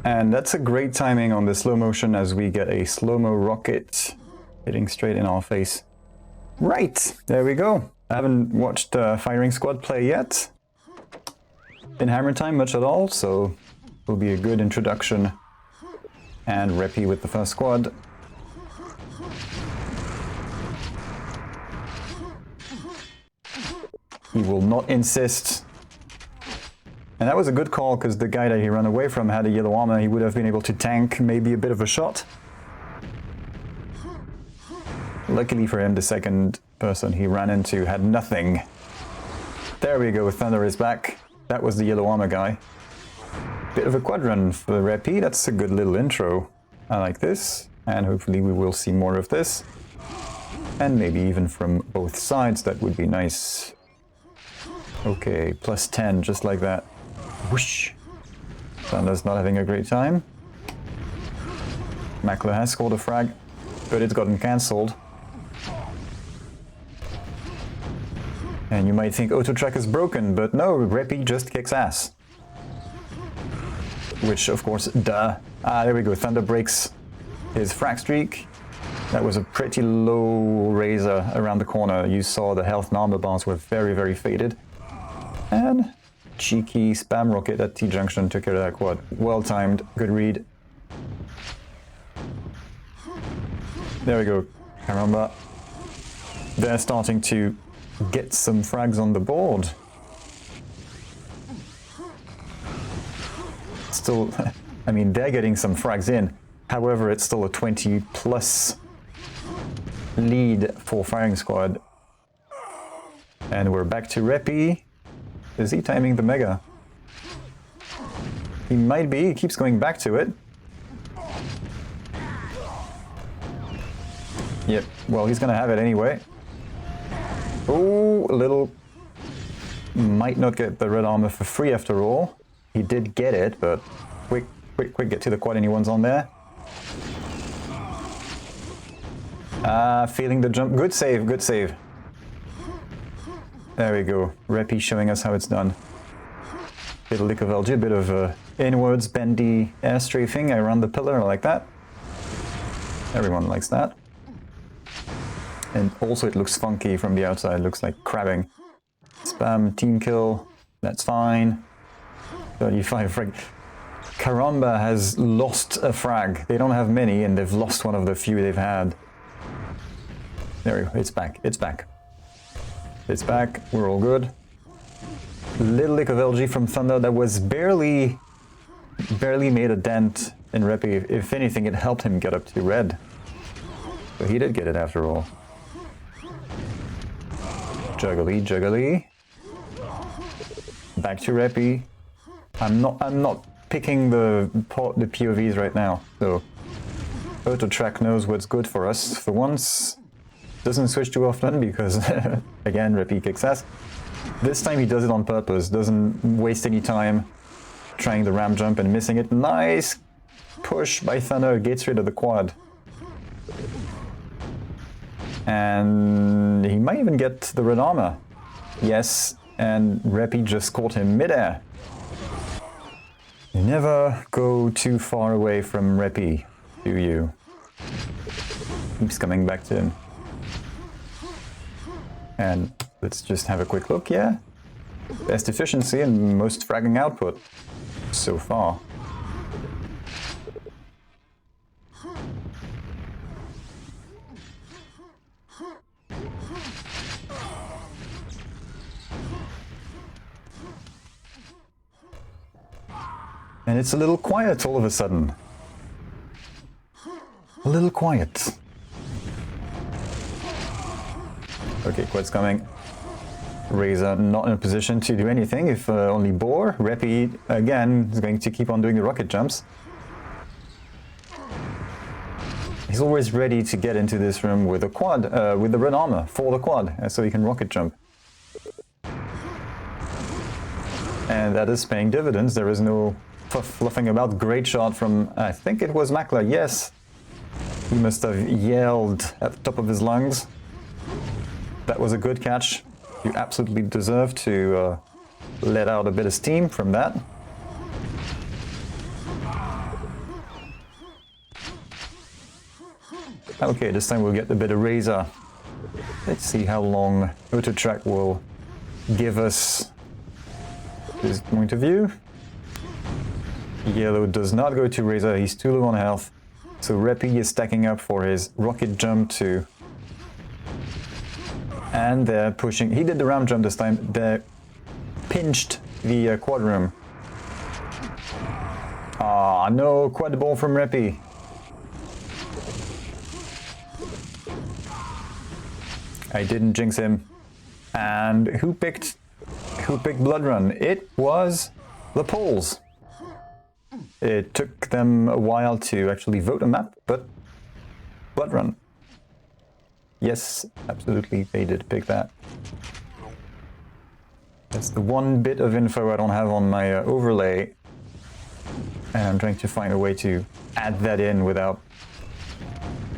And that's a great timing on the slow motion as we get a slow-mo rocket hitting straight in our face. Right, there we go. I haven't watched Firing Squad play yet in Hammer Time much at all, so it'll be a good introduction. And Reppie with the first squad. He will not insist. And that was a good call, because the guy that he ran away from had a yellow armor. He would have been able to tank maybe a bit of a shot. Luckily for him, the second person he ran into had nothing. There we go, Thunder is back. That was the yellow armor guy. Bit of a quad run for Reppie. That's a good little intro. I like this. And hopefully we will see more of this. And maybe even from both sides, that would be nice. Okay, plus 10, just like that. Whoosh! Thunder's not having a great time. Macler has scored a frag, but it's gotten cancelled. And you might think auto track is broken, but no, Reppie just kicks ass. Which, of course, duh. Ah, there we go, Thunder breaks his frag streak. That was a pretty low razor around the corner. You saw the health and armor bars were very, very faded. And cheeky spam rocket at T-junction took care of that quad. Well timed, good read. There we go, Karramba. They're starting to get some frags on the board. Still, I mean, they're getting some frags in. However, it's still a 20+ lead for Firing Squad. And we're back to Reppie. Is he timing the mega? He might be, he keeps going back to it. Yep, well, he's gonna have it anyway. Oh, a little... Might not get the red armor for free after all. He did get it, but quick, get to the quad, anyone's on there. Feeling the jump. Good save, good save. There we go. Reppie showing us how it's done. Bit of lick of LG, a bit of inwards bendy air strafing around the pillar like that. Everyone likes that. And also it looks funky from the outside, looks like crabbing. Spam, team kill, that's fine. 35 frag. Karramba has lost a frag. They don't have many and they've lost one of the few they've had. There we go, it's back, it's back. It's back, we're all good. Little lick of LG from Thunder that was barely made a dent in Reppie. If anything, it helped him get up to red. But he did get it after all. Juggly, juggly. Back to Reppie. I'm not picking the POVs right now, so auto track knows what's good for us for once. Doesn't switch too often because, again, Reppie kicks ass. This time he does it on purpose, doesn't waste any time trying the ram jump and missing it. Nice push by Thunder, gets rid of the quad. And he might even get the red armor. Yes, and Reppie just caught him midair. You never go too far away from Reppie, do you? Keeps coming back to him. And let's just have a quick look, yeah? Best efficiency and most fragging output so far. And it's a little quiet all of a sudden. A little quiet. Okay, quad's coming. Razor not in a position to do anything, if only Boar. Reppie, again, is going to keep on doing the rocket jumps. He's always ready to get into this room with a quad, with the red armor for the quad, so he can rocket jump. And that is paying dividends. There is no fluffing about. Great shot from, I think it was Macler, yes. He must have yelled at the top of his lungs. That was a good catch. You absolutely deserve to let out a bit of steam from that. Okay, this time we'll get a bit of Razor. Let's see how long AutoTrack will give us his point of view. Yellow does not go to Razor, he's too low on health. So Reppie is stacking up for his rocket jump too. And they're pushing. He did the round jump this time. They pinched the quad room. Ah, no quad ball from Reppie. I didn't jinx him. And who picked Blood Run? It was the Poles. It took them a while to actually vote a map, but Blood Run. Yes, absolutely, they did pick that. That's the one bit of info I don't have on my overlay. And I'm trying to find a way to add that in without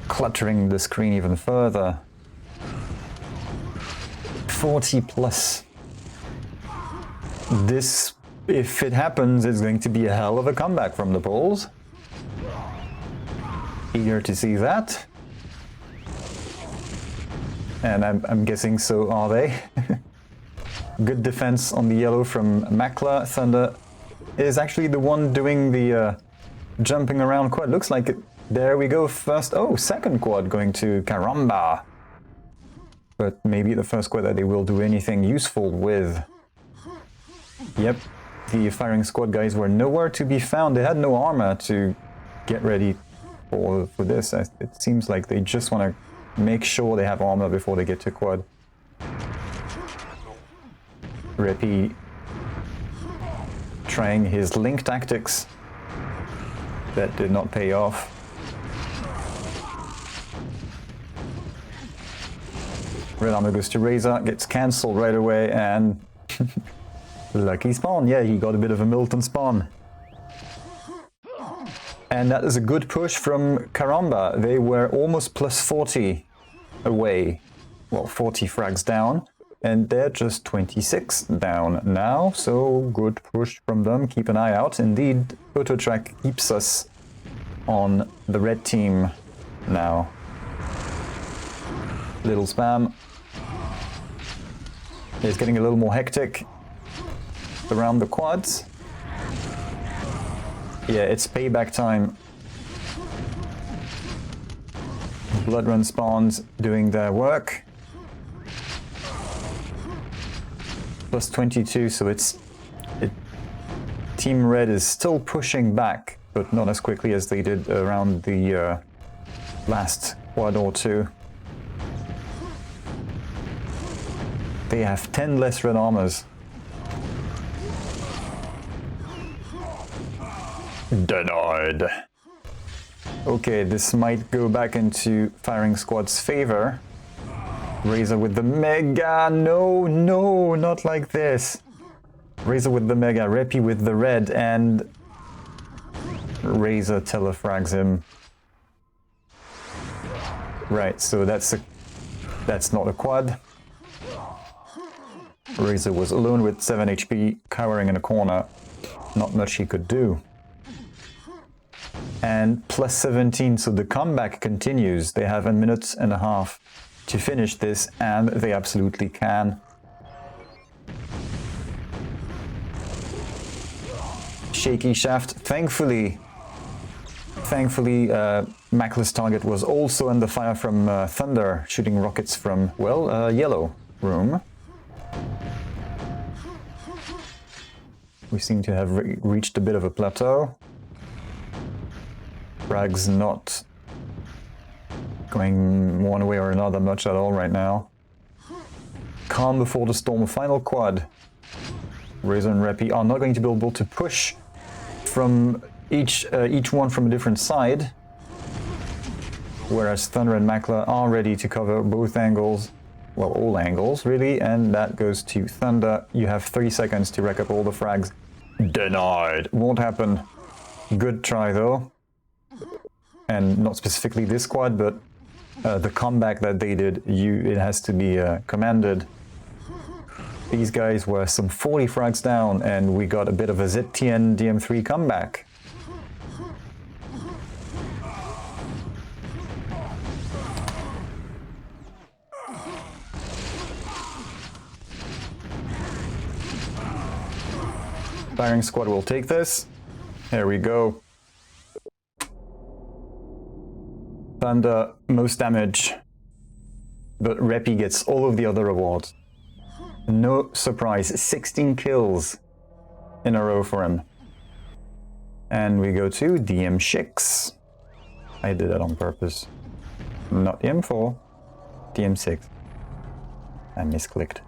cluttering the screen even further. 40 plus. This, if it happens, is going to be a hell of a comeback from the Poles. Eager to see that. And I'm guessing so are they. Good defense on the yellow from Macler. Thunder is actually the one doing the jumping around quad. Looks like it. There we go. First, oh, second quad going to Karramba. But maybe the first quad that they will do anything useful with. Yep, the firing squad guys were nowhere to be found. They had no armor to get ready for this. It seems like they just want to make sure they have armor before they get to quad. Reppie trying his link tactics. That did not pay off. Red armor goes to Razor, gets cancelled right away, and lucky spawn. Yeah, he got a bit of a Milton spawn. And that is a good push from Karramba. They were almost plus 40 away. Well, 40 frags down. And they're just 26 down now. So good push from them. Keep an eye out. Indeed, AutoTrack keeps us on the red team now. Little spam. It's getting a little more hectic around the quads. Yeah, it's payback time. Blood Run spawns doing their work. Plus 22, so Team Red is still pushing back, but not as quickly as they did around the last quad or two. They have 10 less red armors. Denied. Okay, this might go back into firing squad's favor. Razor with the mega. No, no, not like this. Razor with the mega, Reppie with the red, and Razor telefrags him. Right, so that's not a quad. Razor was alone with 7 HP, cowering in a corner. Not much he could do. And plus 17, so the comeback continues. They have a minute and a half to finish this, and they absolutely can. Shaky shaft. Thankfully, Macler's target was also under fire from Thunder, shooting rockets from, well, yellow room. We seem to have reached a bit of a plateau. Frag's not going one way or another much at all right now. Calm before the storm. Final quad. Razor and Reppie are not going to be able to push from each one from a different side, whereas Thunder and Macler are ready to cover both angles. Well, all angles, really, and that goes to Thunder. You have 3 seconds to rack up all the frags. Denied. Won't happen. Good try, though. And not specifically this quad, but the comeback that they did, it has to be commended. These guys were some 40 frags down, and we got a bit of a ZTN DM3 comeback. Firing squad will take this. There we go. Thunder, most damage. But Reppie gets all of the other rewards. No surprise, 16 kills in a row for him. And we go to DMshix. I did that on purpose. Not the M4, DMshix. I misclicked.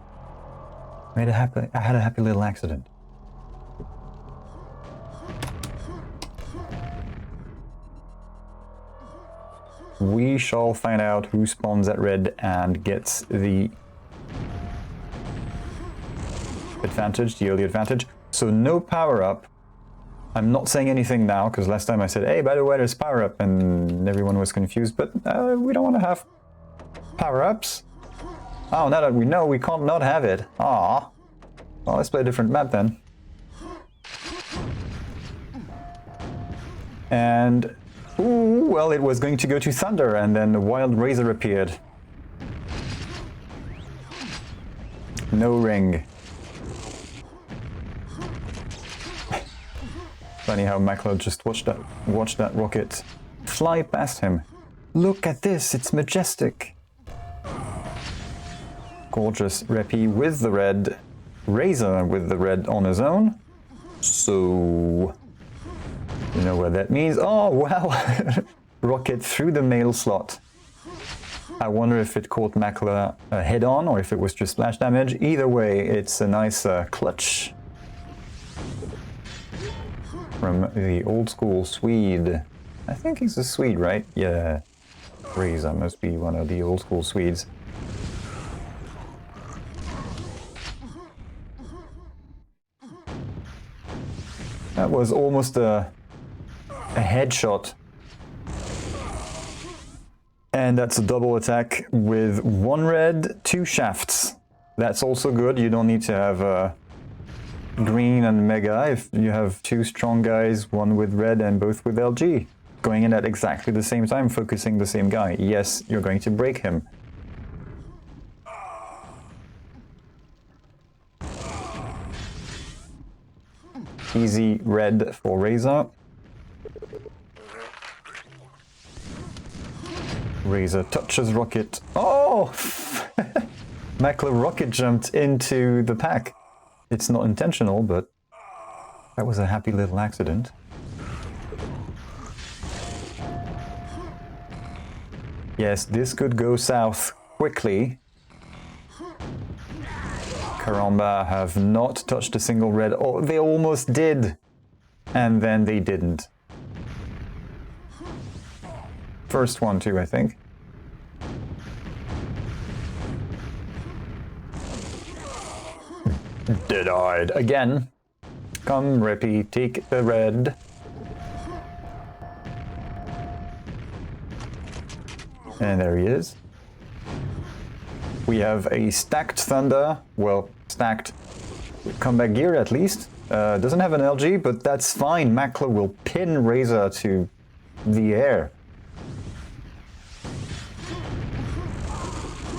I had a happy little accident. We shall find out who spawns at red and gets the advantage, the early advantage. So no power up. I'm not saying anything now, because last time I said, hey, by the way, there's power up, and everyone was confused, but we don't want to have power ups. Oh, now that we know, we can't not have it. Ah, well, let's play a different map then. And ooh, well, it was going to go to Thunder, and then the Wild Razor appeared. No ring. Funny how Macler just watched that rocket fly past him. Look at this, it's majestic. Gorgeous Reppie with the red, Razor with the red on his own. So you know what that means? Oh, wow! Rocket through the mail slot. I wonder if it caught Macler head on or if it was just splash damage. Either way, it's a nice clutch from the old school Swede. I think he's a Swede, right? Yeah. Razor must be one of the old school Swedes. That was almost a headshot. And that's a double attack with 1 red, 2 shafts. That's also good. You don't need to have green and mega if you have 2 strong guys, 1 with red and both with LG. Going in at exactly the same time, focusing the same guy. Yes, you're going to break him. Easy red for Razor. Razor touches rocket. Oh! Macler rocket jumped into the pack. It's not intentional, but that was a happy little accident. Yes, this could go south quickly. Karramba have not touched a single red. Oh, they almost did. And then they didn't. First one too, I think. Dead-eyed again. Come, Reppie, take the red. And there he is. We have a stacked Thunder. Well, stacked combat gear at least. Doesn't have an LG, but that's fine. Macler will pin Razor to the air.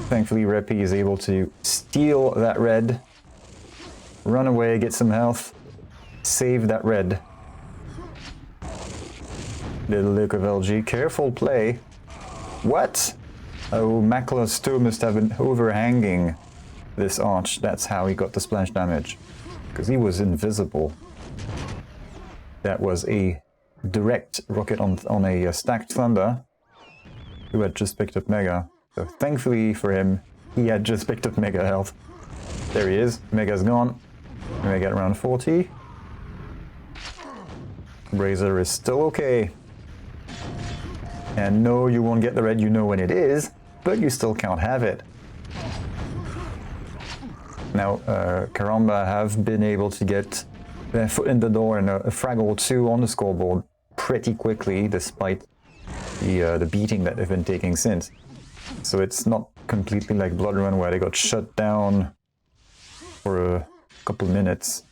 Thankfully, Reppie is able to steal that red, run away, get some health, save that red. Little look of LG. Careful play. What? Oh, Macler's still must have been overhanging this arch. That's how he got the splash damage. Because he was invisible. That was a direct rocket on a stacked Thunder, who had just picked up Mega. So thankfully for him, he had just picked up Mega health. There he is. Mega's gone. Mega at around 40. Razor is still okay. And no, you won't get the red, you know when it is, but you still can't have it. Now, Karramba have been able to get their foot in the door and a frag or 2 on the scoreboard pretty quickly, despite the beating that they've been taking since. So it's not completely like Blood Run where they got shut down for a couple minutes.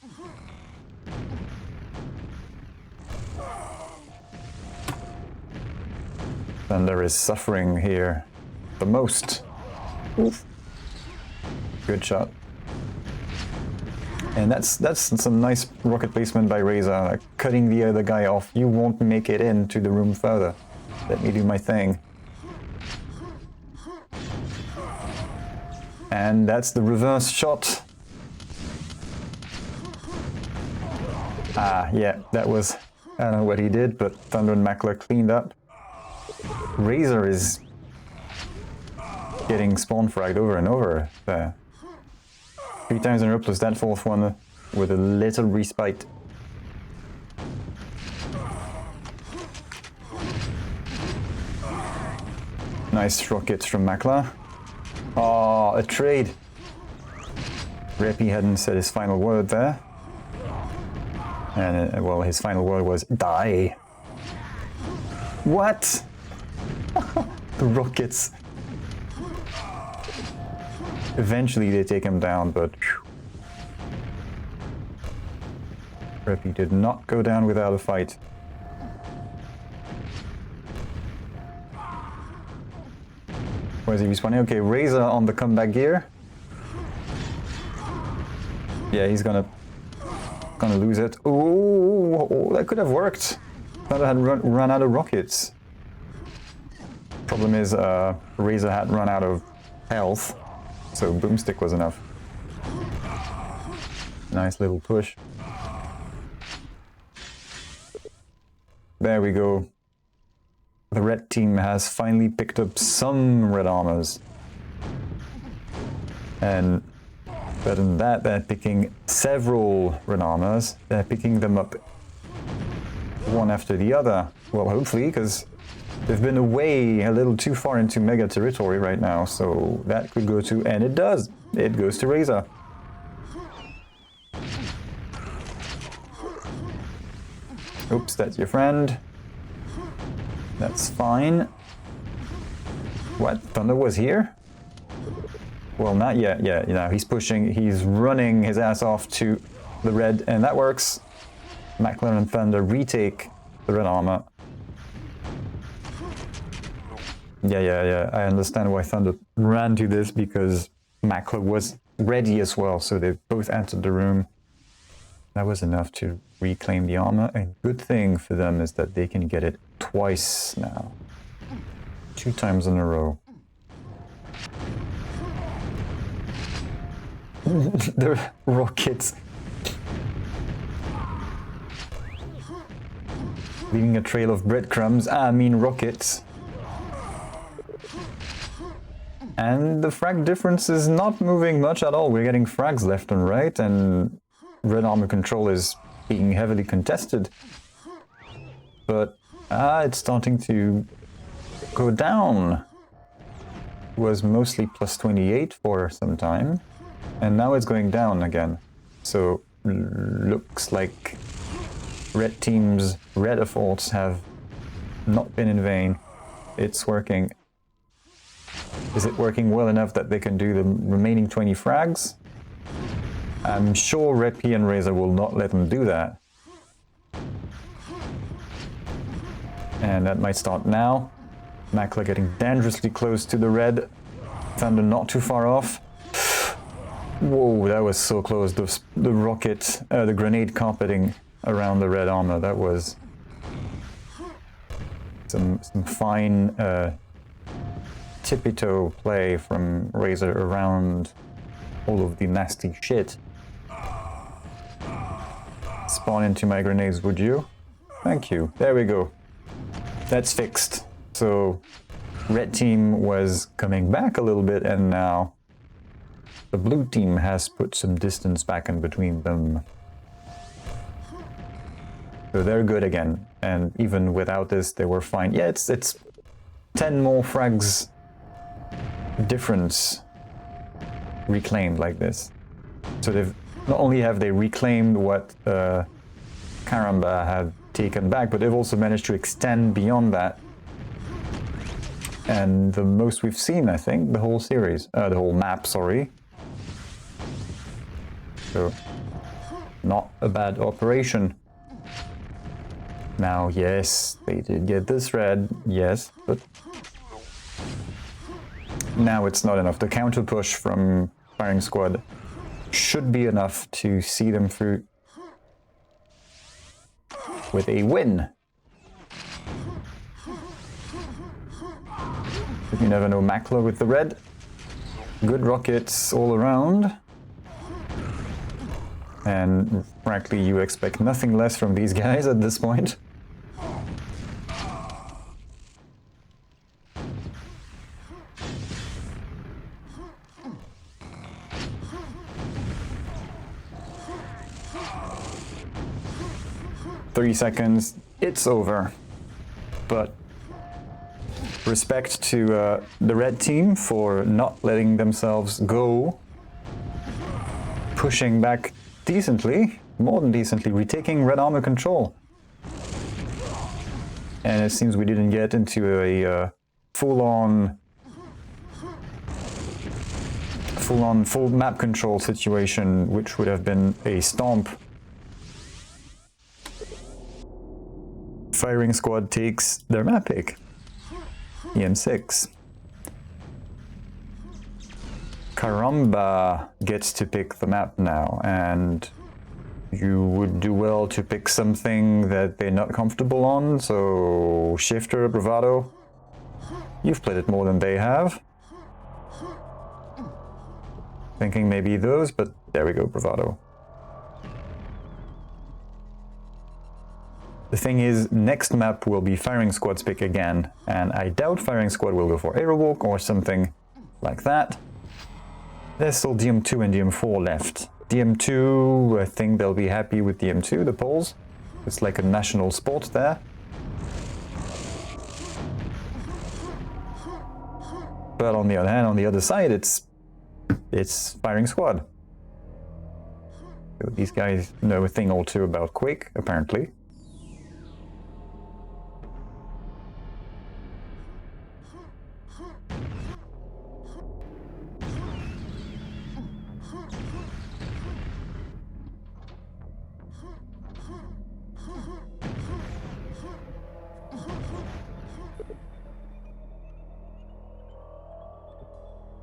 Thunder is suffering here the most. Oof. Good shot. And that's some nice rocket placement by Razor, like cutting the other guy off. You won't make it into the room further. Let me do my thing. And that's the reverse shot. Ah, yeah, that was... I don't know what he did, but Thunder+Macler cleaned up. Razor is getting spawn fragged over and over there. 3 times in a row plus that 4th one with a little respite. Nice rockets from Macler. Oh, a trade. Reppie hadn't said his final word there. And, well, his final word was, die. What? The rockets. Eventually they take him down, but... Reppie did not go down without a fight. Where's he respawning? Okay, Razor on the comeback gear. Yeah, he's gonna lose it. Oh, that could have worked. Thunder had run out of rockets. Problem is, Razor had run out of health, so Boomstick was enough. Nice little push. There we go. The red team has finally picked up some red armors. And better than that, they're picking several red armors. They're picking them up one after the other. Well, hopefully, because they've been away a little too far into Mega territory right now, so that could go to, and it does. It goes to Razor. Oops, that's your friend. That's fine. What? Thunder was here? Well, not yet. Yeah, you know, he's pushing, he's running his ass off to the red, and that works. Macler and Thunder retake the red armor. Yeah. I understand why Thunder ran to this, because Macler was ready as well, so they both entered the room. That was enough to reclaim the armor, and good thing for them is that they can get it twice now. 2 times in a row. The rockets. Leaving a trail of breadcrumbs, I mean rockets. And the frag difference is not moving much at all. We're getting frags left and right, and red armor control is being heavily contested. But it's starting to go down. It was mostly plus 28 for some time, and now it's going down again. So looks like red team's red efforts have not been in vain. It's working. Is it working well enough that they can do the remaining 20 frags? I'm sure Reppie and Razor will not let them do that. And that might start now. Macler getting dangerously close to the red. Thunder not too far off. Whoa, that was so close. The rocket, the grenade carpeting around the red armor. That was some fine tippy-toe play from Razor around all of the nasty shit. Spawn into my grenades, would you? Thank you. There we go. That's fixed. So red team was coming back a little bit, and now the blue team has put some distance back in between them. So they're good again, and even without this they were fine. Yeah, it's 10 more frags difference reclaimed like this. So they've not only have they reclaimed what Karramba had taken back, but they've also managed to extend beyond that. And the most we've seen, I think, the whole series, the whole map, sorry. So, not a bad operation. Now, yes, they did get this red, yes, but now it's not enough. The counter push from firing squad should be enough to see them through with a win. But you never know, Macler with the red. Good rockets all around. And frankly, you expect nothing less from these guys at this point. "30 seconds, it's over." But respect to the red team for not letting themselves go. Pushing back decently, more than decently, retaking red armor control. And it seems we didn't get into a full map control situation, which would have been a stomp. Firing squad takes their map pick. DMshix. Karramba gets to pick the map now, and you would do well to pick something that they're not comfortable on, so Shifter, Bravado. You've played it more than they have. Thinking maybe those, but there we go, Bravado. The thing is, next map will be Firing Squad's pick again, and I doubt Firing Squad will go for Aerowalk or something like that. There's still DM2 and DM4 left. DM2, I think they'll be happy with DM2, the Poles. It's like a national sport there. But on the other hand, on the other side, it's Firing Squad. So these guys know a thing or two about Quake, apparently.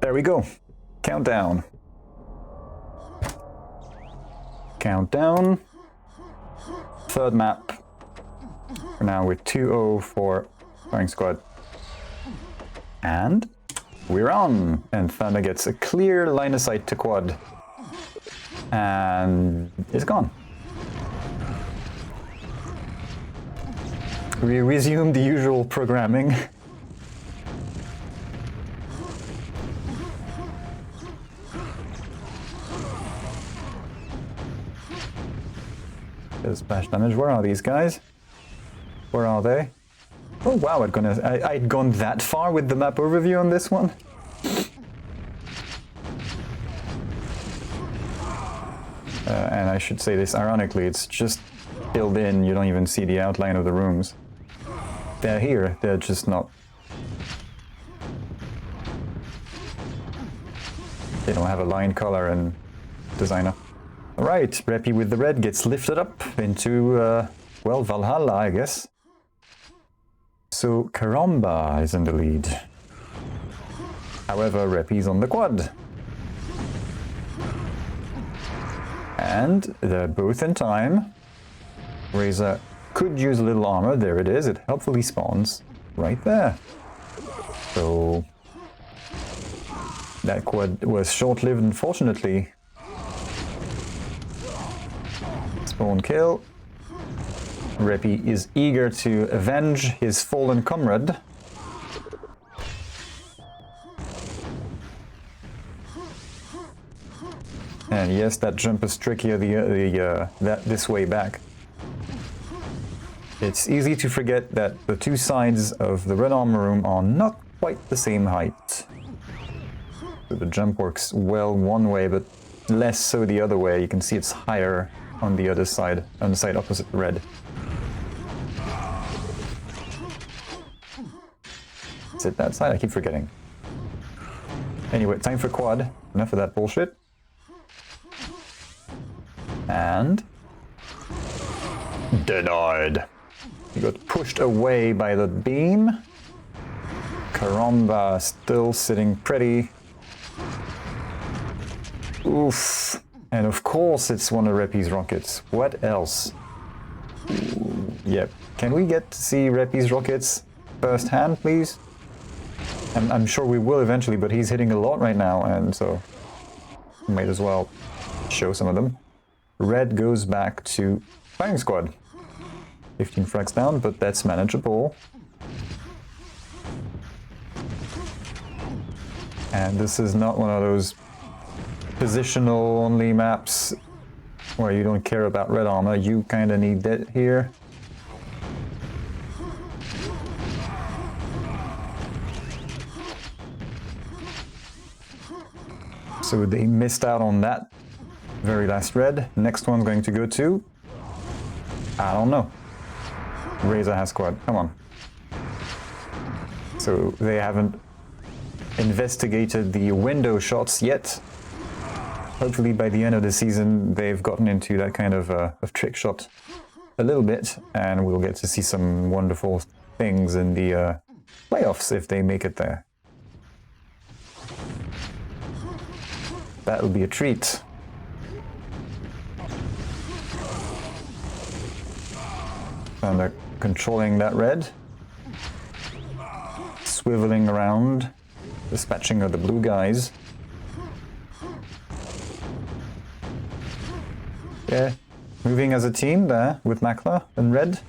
There we go. Countdown. Countdown. Third map. For now with 2-0 for Firing Squad. And we're on. And Thunder gets a clear line of sight to quad. And it's gone. We resume the usual programming. Splash damage. Where are these guys? Where are they? Oh wow, I'd gone that far with the map overview on this one. And I should say this ironically, it's just filled in, you don't even see the outline of the rooms. They're here, they're just not... They don't have a line color and designer. Alright, Reppie with the red gets lifted up into, well, Valhalla, I guess. So Karramba is in the lead. However, Reppie's on the quad. And they're both in time. Razor could use a little armor, there it is, it helpfully spawns right there. So that quad was short-lived, unfortunately. Spawn kill. Reppie is eager to avenge his fallen comrade. And yes, that jump is trickier this way back. It's easy to forget that the two sides of the red armor room are not quite the same height. So the jump works well one way, but less so the other way. You can see it's higher on the other side, on the side opposite the red. Is it that side? I keep forgetting. Anyway, time for quad. Enough of that bullshit. And... denied. You got pushed away by the beam. Karramba still sitting pretty. Oof. And of course it's one of Reppie's rockets. What else? Yep. Can we get to see Reppie's rockets firsthand, please? I'm sure we will eventually, but he's hitting a lot right now, and so might as well show some of them. Red goes back to firing squad. 15 frags down, but that's manageable. And this is not one of those positional only maps where you don't care about red armor. You kind of need that here. So they missed out on that very last red. Next one's going to go to... I don't know. Razor has squad. Come on. So they haven't investigated the window shots yet. Hopefully by the end of the season they've gotten into that kind of trick shot a little bit, and we'll get to see some wonderful things in the playoffs if they make it there. That'll be a treat. And they're controlling that red. Swiveling around. Dispatching of the blue guys. Yeah, moving as a team there with Macler and red.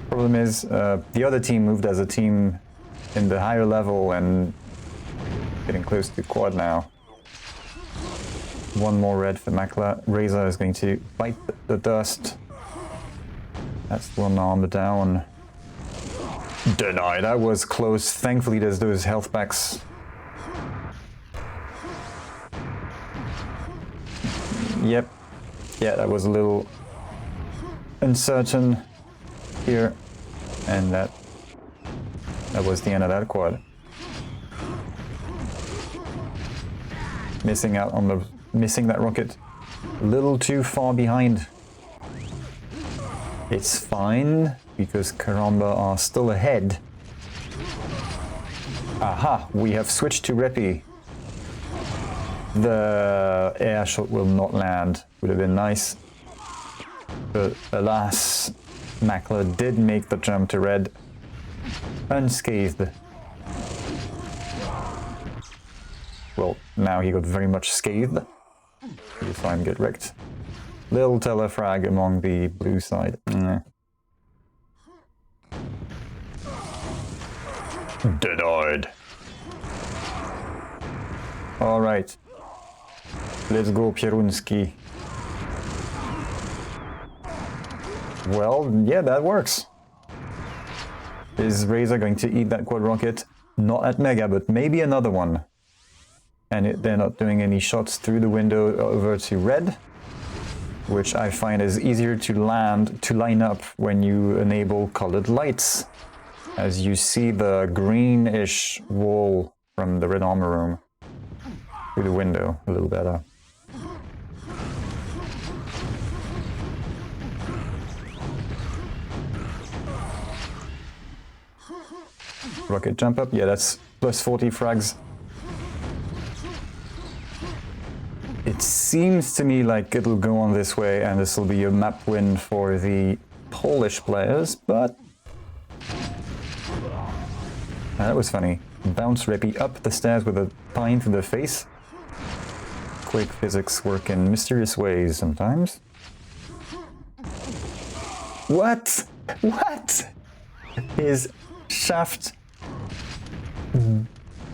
Problem is, the other team moved as a team in the higher level and getting close to quad now. One more red for Macler. Razor is going to bite the dust. That's one armor down. Denied. That was close. Thankfully there's those health packs. Yep. Yeah, that was a little uncertain here. And that was the end of that quad. Missing out on missing that rocket a little too far behind. It's fine, because Karramba are still ahead. Aha, we have switched to Reppie. The air shot will not land. Would have been nice. But alas, Macler did make the jump to red unscathed. Well, now he got very much scathed. He'll fine, get wrecked. Little telefrag among the blue side. Denied. Alright. Let's go, Pierunski. Well, yeah, that works. Is Razor going to eat that quad rocket? Not at Mega, but maybe another one. And they're not doing any shots through the window over to red, which I find is easier to line up when you enable colored lights, as you see the greenish wall from the red armor room through the window a little better. Rocket jump up, yeah, that's plus 40 frags. It seems to me like it'll go on this way and this will be a map win for the Polish players, but... that was funny. Bounce Reppie up the stairs with a pine to the face. Quake physics work in mysterious ways sometimes. What? What? His shaft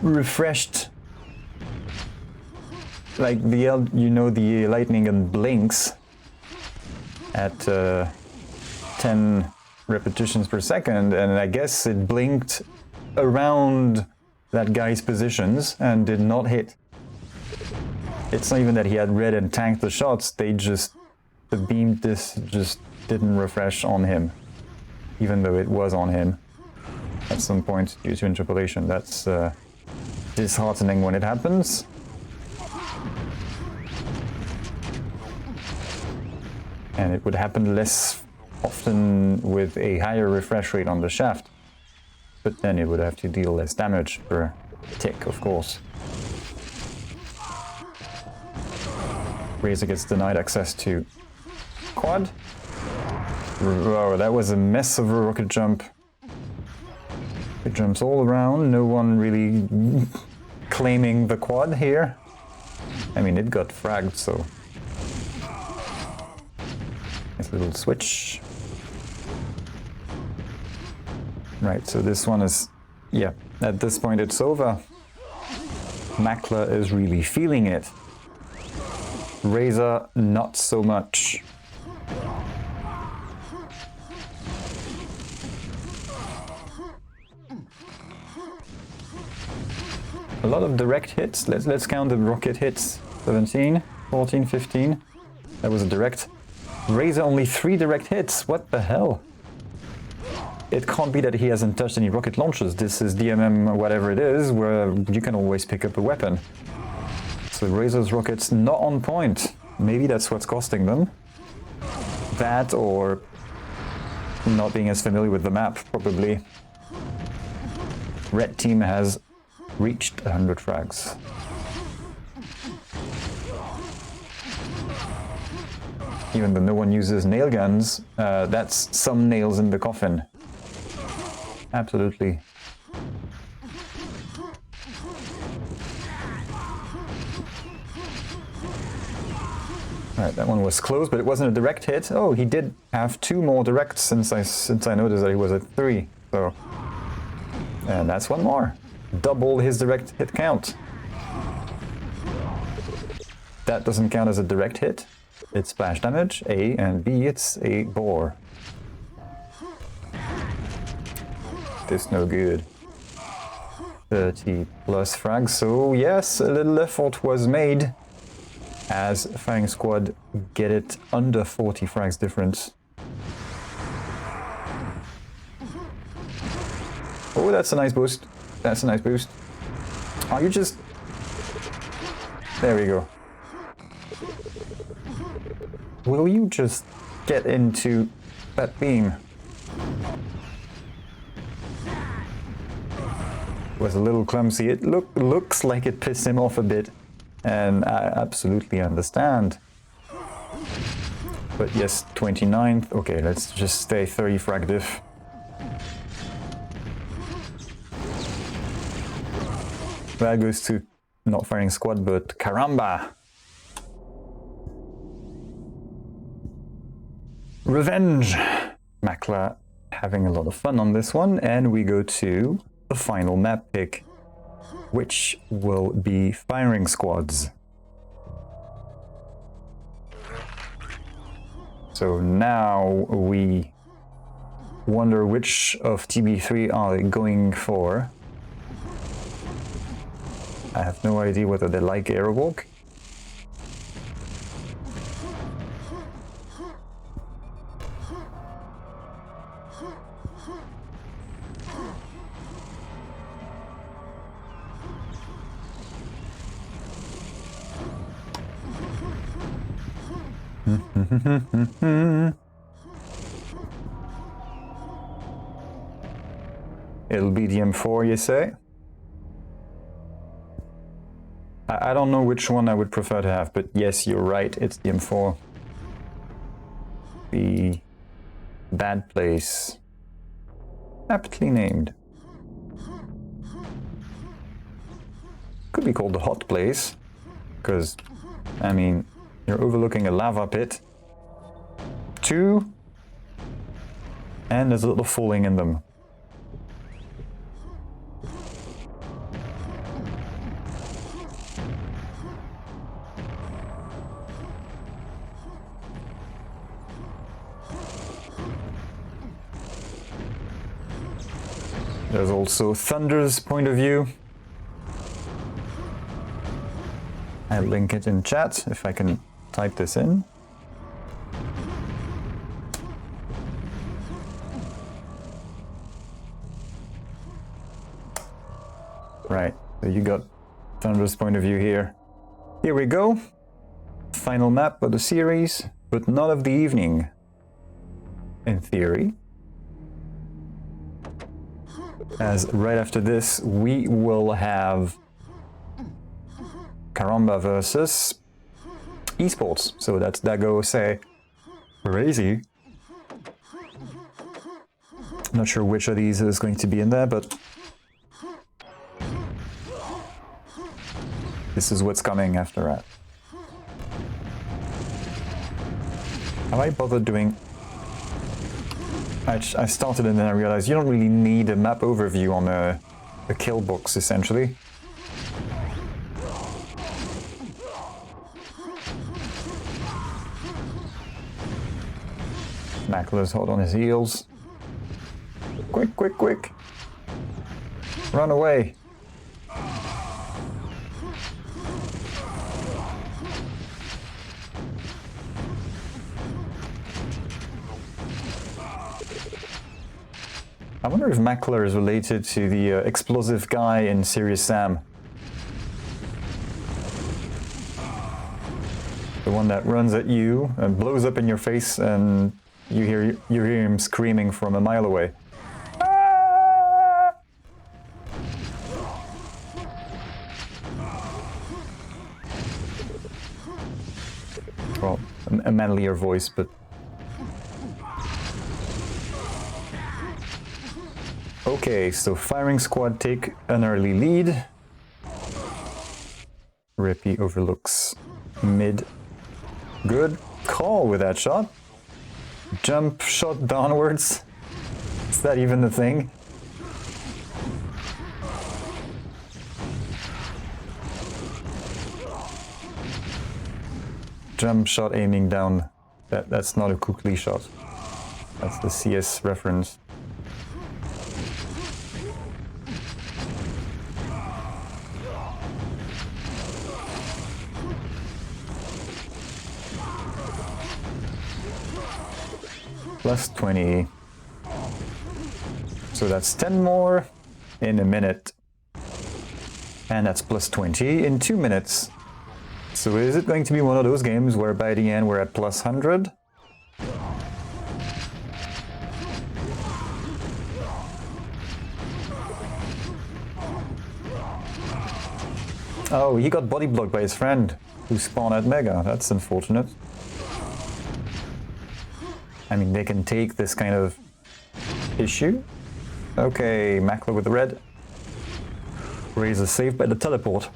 refreshed. Like the, you know, the lightning and blinks at 10 repetitions per second, and I guess it blinked around that guy's positions and did not hit. It's not even that he had red and tanked the shots, the beam just didn't refresh on him, even though it was on him at some point due to interpolation. That's disheartening when it happens. And it would happen less often with a higher refresh rate on the shaft. But then it would have to deal less damage per tick, of course. Razor gets denied access to quad. Oh, that was a mess of a rocket jump. It jumps all around, no one really claiming the quad here. I mean, it got fragged, so... Nice little switch. Right, so this one is... Yeah, at this point it's over. Macler is really feeling it. Razor, not so much. A lot of direct hits. Let's count the rocket hits. 17, 14, 15. That was a direct. Razor only 3 direct hits. What the hell? It can't be that he hasn't touched any rocket launchers. This is DMM, whatever it is, where you can always pick up a weapon. So Razor's rockets not on point. Maybe that's what's costing them. That or not being as familiar with the map, probably. Red team has reached 100 frags. Even though no one uses nail guns, that's some nails in the coffin. Absolutely. Alright, that one was close, but it wasn't a direct hit. Oh, he did have 2 more directs since I noticed that he was at 3. So, and that's 1 more. Double his direct hit count. That doesn't count as a direct hit. It's splash damage, A, and B, it's a bore. This no good. 30 plus frags, so yes, a little effort was made as firing squad get it under 40 frags difference. Oh, that's a nice boost. That's a nice boost. Are you just... There we go. Will you just get into that beam? Was a little clumsy. It looks like it pissed him off a bit, and I absolutely understand. But yes, 29th. Okay, let's just stay 30 frag diff. That goes to not firing squad, but Karramba. Revenge. Macler having a lot of fun on this one, and we go to the final map pick, which will be firing squads. So now we wonder which of TB3 are they going for. I have no idea whether they like airwalk. It'll be the M4, you say? I don't know which one I would prefer to have, but yes, you're right, it's the M4. The bad place. Aptly named. Could be called the hot place, because, I mean, you're overlooking a lava pit. 2, and there's a little falling in them. There's also Thunder's point of view. I'll link it in chat if I can type this in. Right, so you got Thunder's point of view here. Here we go. Final map of the series, but not of the evening. In theory. As right after this, we will have Karramba versus esports. So that goes say crazy. Not sure which of these is going to be in there, but this is what's coming after that. Have I bothered doing... I started and then I realized you don't really need a map overview on a kill box, essentially. Macler's hot on his heels. Quick, quick, quick! Run away! I wonder if Macler is related to the explosive guy in Serious Sam. The one that runs at you and blows up in your face and you hear him screaming from a mile away. Ah! Well, a manlier voice, but... Okay, so firing squad take an early lead. Reppie overlooks mid. Good call with that shot. Jump shot downwards. Is that even a thing? Jump shot aiming down. That's not a Kukli shot. That's the CS reference. Plus 20. So that's 10 more in a minute. And that's plus 20 in 2 minutes. So is it going to be one of those games where by the end we're at plus 100? Oh, he got body blocked by his friend who spawned at Mega. That's unfortunate. I mean, they can take this kind of issue. Okay, Macler with the red. Razor saved by the teleport.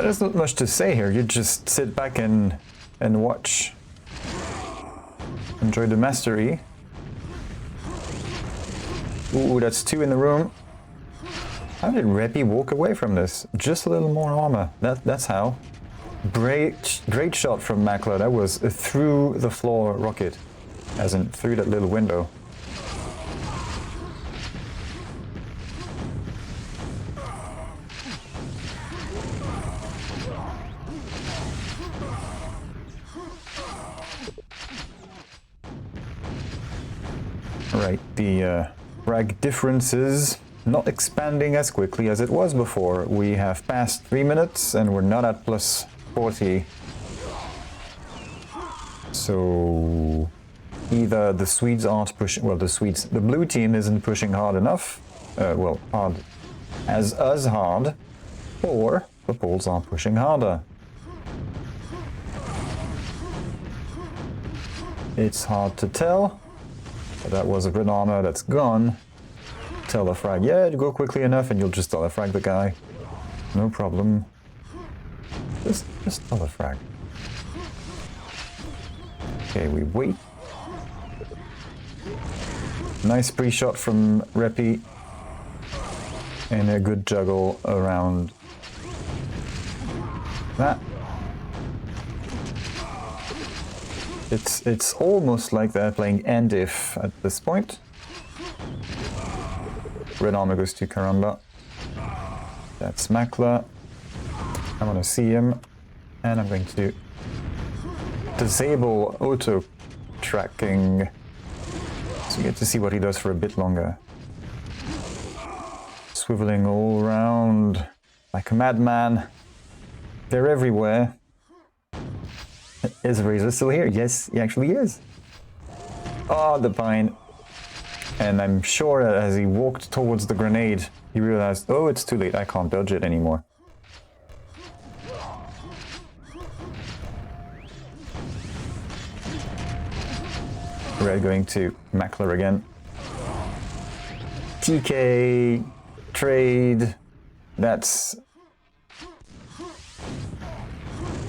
There's not much to say here. You just sit back and watch. Enjoy the mastery. Ooh, that's 2 in the room. How did Reppie walk away from this? Just a little more armor. That's how. Great shot from Macler. That was a through the floor rocket, as in through that little window. Right, the frag difference is not expanding as quickly as it was before. We have passed 3 minutes and we're not at plus 40. So either the Swedes aren't pushing, well, the blue team isn't pushing hard enough, well, hard as us hard, or the Poles are pushing harder. It's hard to tell. That was a red armor that's gone. Tell the frag, yeah, you go quickly enough and you'll just tell the frag the guy. No problem. Just tell the frag. Okay, we wait. Nice pre-shot from Reppie. And a good juggle around that. It's almost like they're playing end if at this point. Red armor goes to Karramba. That's Macler. I want to see him. And I'm going to disable auto tracking. So you get to see what he does for a bit longer. Swiveling all around. like a madman. They're everywhere. Is Razor still here? Yes, he actually is. Oh, the pine. And I'm sure as he walked towards the grenade, he realized, oh, it's too late, I can't dodge it anymore. Red going to Macler again. TK, trade, that's...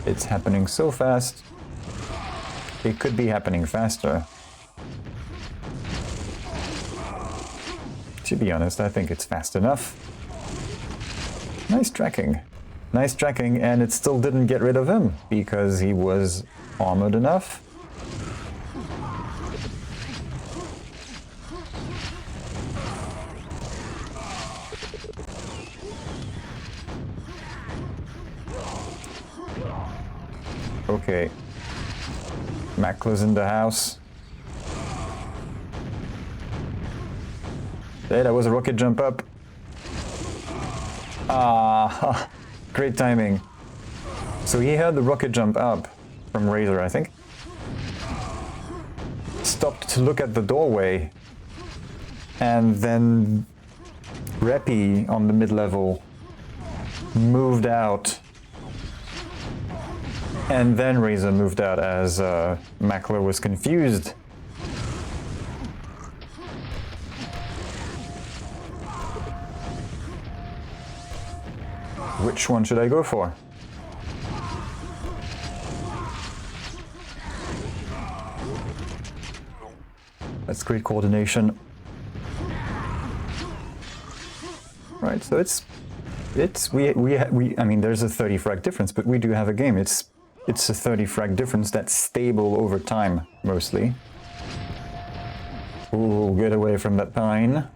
It's happening so fast. It could be happening faster. To be honest, I think it's fast enough. Nice tracking. Nice tracking, and it still didn't get rid of him, because he was armored enough. Okay. Macler's in the house. Hey, that was a rocket jump up. Ah, great timing. So he heard the rocket jump up from Razor, I think. Stopped to look at the doorway. And then Reppie on the mid-level moved out. And then Razor moved out as Macler was confused. Which one should I go for? That's great coordination. Right, so I mean, there's a 30 frag difference, but we do have a game. It's a 30 frag difference that's stable over time, mostly. Ooh, get away from that pine.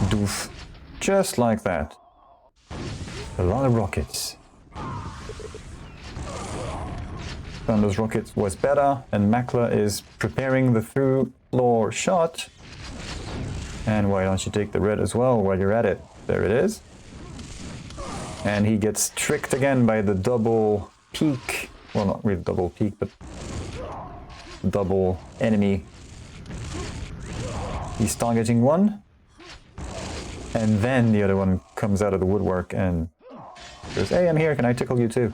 Doof. Just like that. A lot of rockets. Thunder's rocket was better, and Macler is preparing the through-floor shot. And why don't you take the red as well while you're at it? There it is. And he gets tricked again by the double peak. Well, not really double peak, but double enemy. He's targeting one. And then the other one comes out of the woodwork and goes, hey, I'm here, can I tickle you too?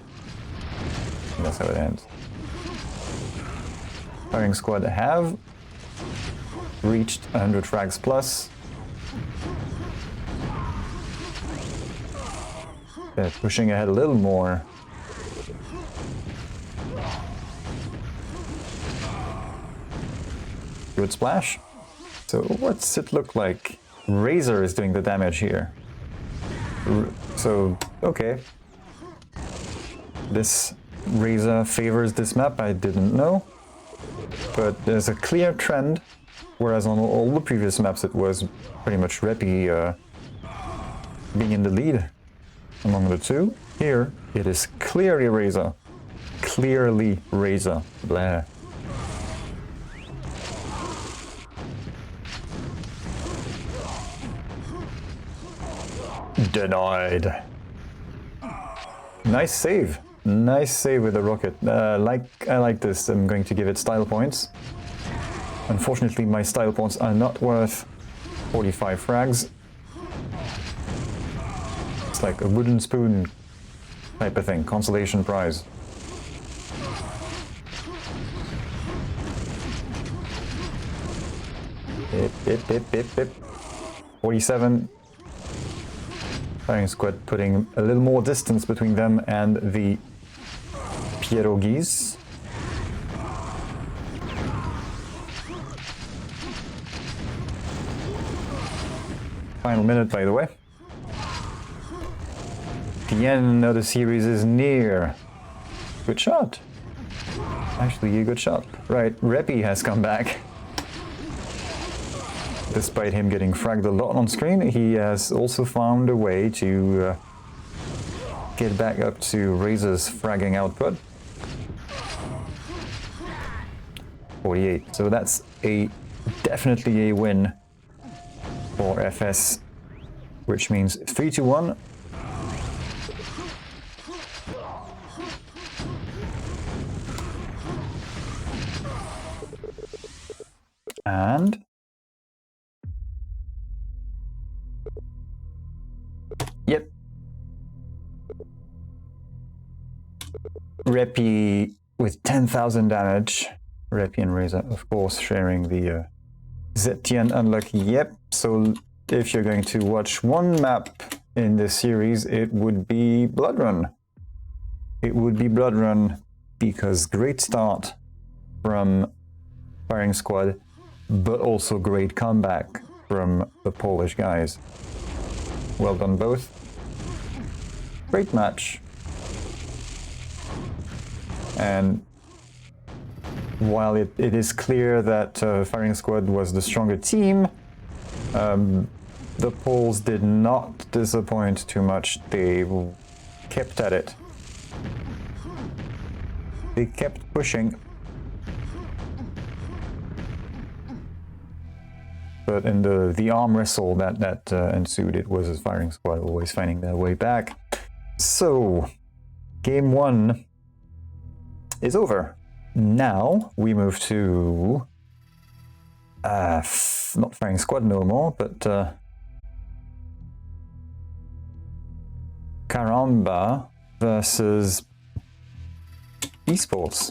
And that's how it ends. Firing squad have reached 100 frags plus. They're pushing ahead a little more. Good splash. So what's it look like? Razor is doing the damage here. So, okay. This Razor favors this map, I didn't know. But there's a clear trend, whereas on all the previous maps it was pretty much Reppie being in the lead among the two. Here, it is clearly Razor. Clearly Razor. Blah. Denied. Nice save. Nice save with the rocket. I like this. I'm going to give it style points. Unfortunately, my style points are not worth 45 frags. It's like a wooden spoon type of thing. Consolation prize. Hip. 47. Firing squad putting a little more distance between them and the pierogies. Final minute, by the way. The end of the series is near. Good shot. Actually, a good shot. Right, Reppie has come back. Despite him getting fragged a lot on screen, he has also found a way to get back up to Razor's fragging output. 48. So that's definitely a win for FS which means 3-2-1. And yep, Reppie with 10,000 damage. Reppie and Razor, of course, sharing the Zetian unlucky. Yep, so if you're going to watch one map in this series, it would be Bloodrun. It would be Bloodrun because great start from Firing Squad, but also great comeback from the Polish guys. Well done both. Great match. And while it is clear that Firing Squad was the stronger team, the Poles did not disappoint too much. They kept at it. They kept pushing. But in the arm wrestle that ensued, it was a Firing Squad always finding their way back. So, game 1 is over. Now we move to not Firing Squad no more, but Karramba versus esports.